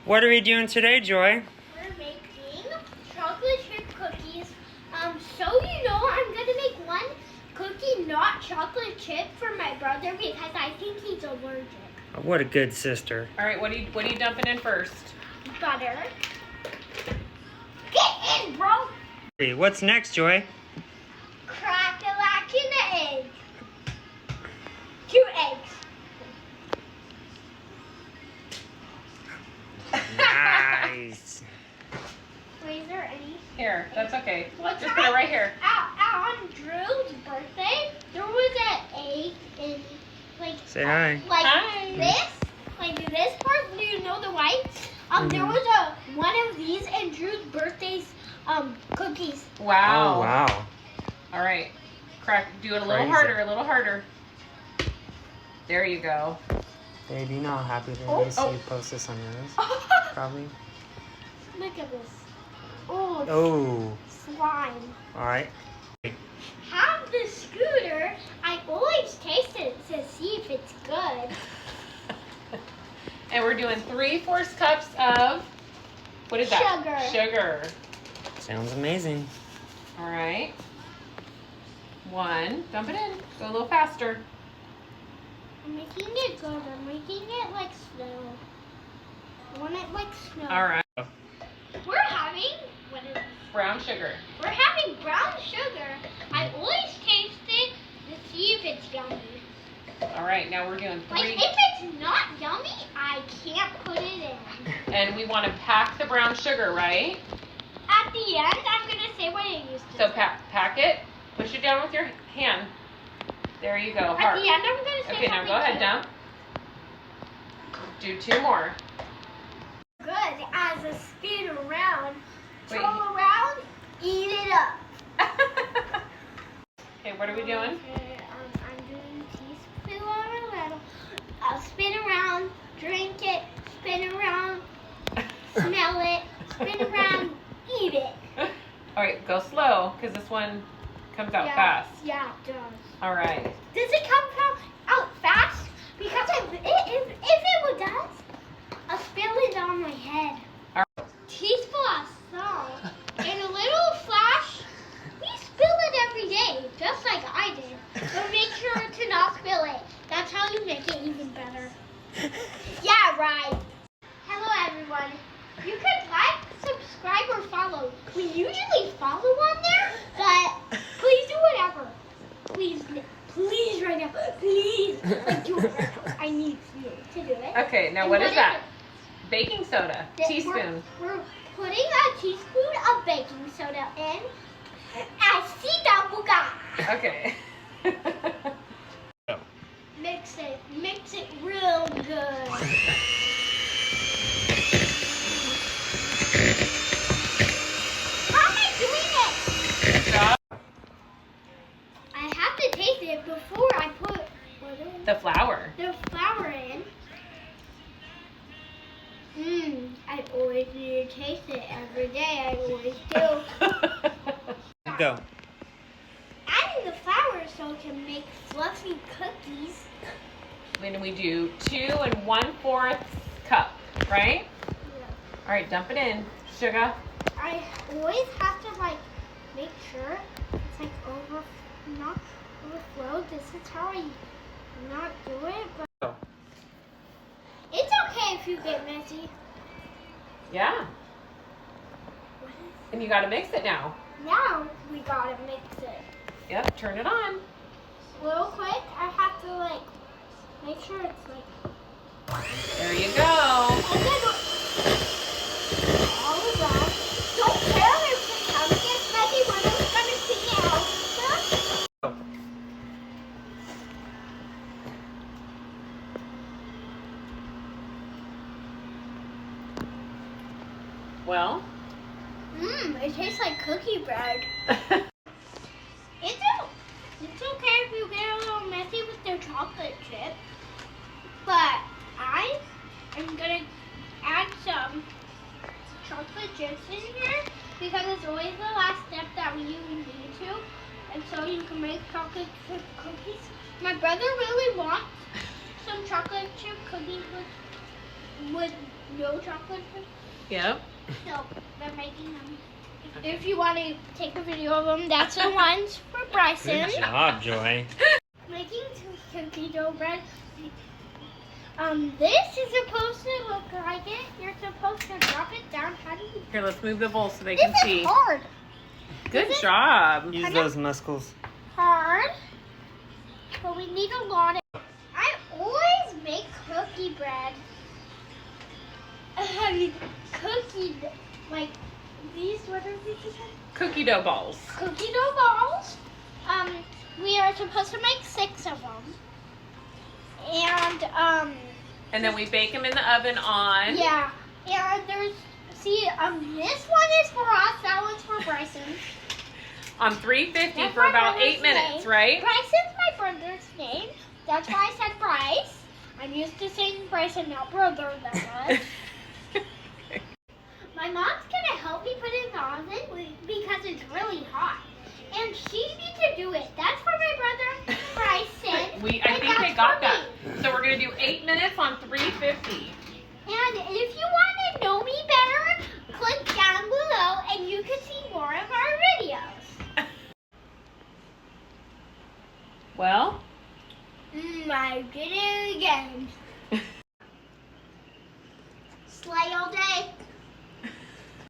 What are we doing today, Joy? We're making chocolate chip cookies. So you know, I'm gonna make one cookie not chocolate chip for my brother because I think he's allergic. Oh, what a good sister. All right, what are you dumping in first? Butter. Get in, bro. What's next, Joy? Crack-a-lack an egg. 2 eggs. Nice. Wait, is there any? Here, that's okay. What's Just put it right here. On Drew's birthday, there was an egg in, like, Say hi. Like Hi. this part. Do you know the white? There was one of these in Drew's birthday's cookies. Wow. Oh, wow. All right, do it a little Crazy. harder, a little harder. There you go. Baby, you know how happy they're Oh, going to see oh. you post this on yours? Probably. Look at this. Oh, Oh. slime. All right. Have the scooter. I always taste it to see if it's good. And we're doing 3/4 cups of, what is that? Sugar. Sounds amazing. All right. 1, dump it in. Go a little faster. I'm making it good. I'm making it like snow. I want it like snow. All right. We're having Brown sugar. We're having brown sugar. I always taste it to see if it's yummy. All right, now we're doing 3. Like if it's not yummy, I can't put it in. And we want to pack the brown sugar, right? At the end, I'm gonna say what it used to. So pack it. Push it down with your hand. There you go. At Hard. the end, I'm gonna say Okay, now go ahead, dump. Do 2 more. Good as a spin around, Wait. twirl around, eat it up. Okay, what are we doing? Okay, I'm doing teaspoon on a little. I'll spin around, drink it, spin around, smell it, spin around, eat it. All right, go slow because this one comes out fast. Yeah, it does. All right. Does it come out fast? Because if it does, I'll spill it on my head. All Teaspoon of salt and a little flash. We spill it every day, just like I did. But make sure to not spill it. That's how you make it even better. Yeah, right. Hello, everyone. You can like, subscribe, or follow. We usually follow on there, but please do whatever. Please right now. Please. Like, do it right now. I need you to do it. Okay, now And what is that? it? Baking soda. That Teaspoon. We're putting a teaspoon of baking soda in. I see that buga. Okay. Mix it real good. How am I doing it? Good job. I have to taste it before I put The flour. the flour in. I always need to taste it every day. I always do. Go. Adding the flour so it can make fluffy cookies. Then we do 2 1/4 cup, right? Yeah. All right, dump it in. Sugar. I always have to make sure it's not overflow. This is how I not do it, but it's okay if you get messy. Yeah. And you got to mix it now. Now we gotta mix it. Yep, turn it on. Real quick, I have to make sure it's There you go. and then all around. Don't care if the cow gets messy. We're just gonna see it out. Well. It tastes like cookie bread. It's okay if you get a little messy with the chocolate chip, but I am gonna add some chocolate chips in here because it's always the last step that you need to, and so you can make chocolate chip cookies. My brother really wants some chocolate chip cookies with no chocolate chip. Yep. No, they're making them. If you want to take a video of them, that's the ones for Bryson. Good job, Joy. Making cookie dough bread. This is supposed to look like it. You're supposed to drop it down. How do you? Here, let's move the bowl so they This can see. is hard. Good This is job. Use those muscles. hard, but we need a lot of. I always make cookie bread. Cookie, like these. What are these again? Cookie dough balls. Cookie dough balls. We are supposed to make 6 of them. And then we bake them in the oven on. Yeah. And there's, this one is for us, that one's for Bryson. On 350 That's for my about brother's 8 minutes, name. right? Bryson's my brother's name. That's why I said Bryce. I'm used to saying Bryson, not brother, that was. My mom's gonna help me put it in the oven because it's really hot. And she needs to do it. That's for my brother, Bryson. I think they got that. So we're going to do 8 minutes on 350. And if you want to know me better, click down below and you can see more of our videos. Well, I did it again.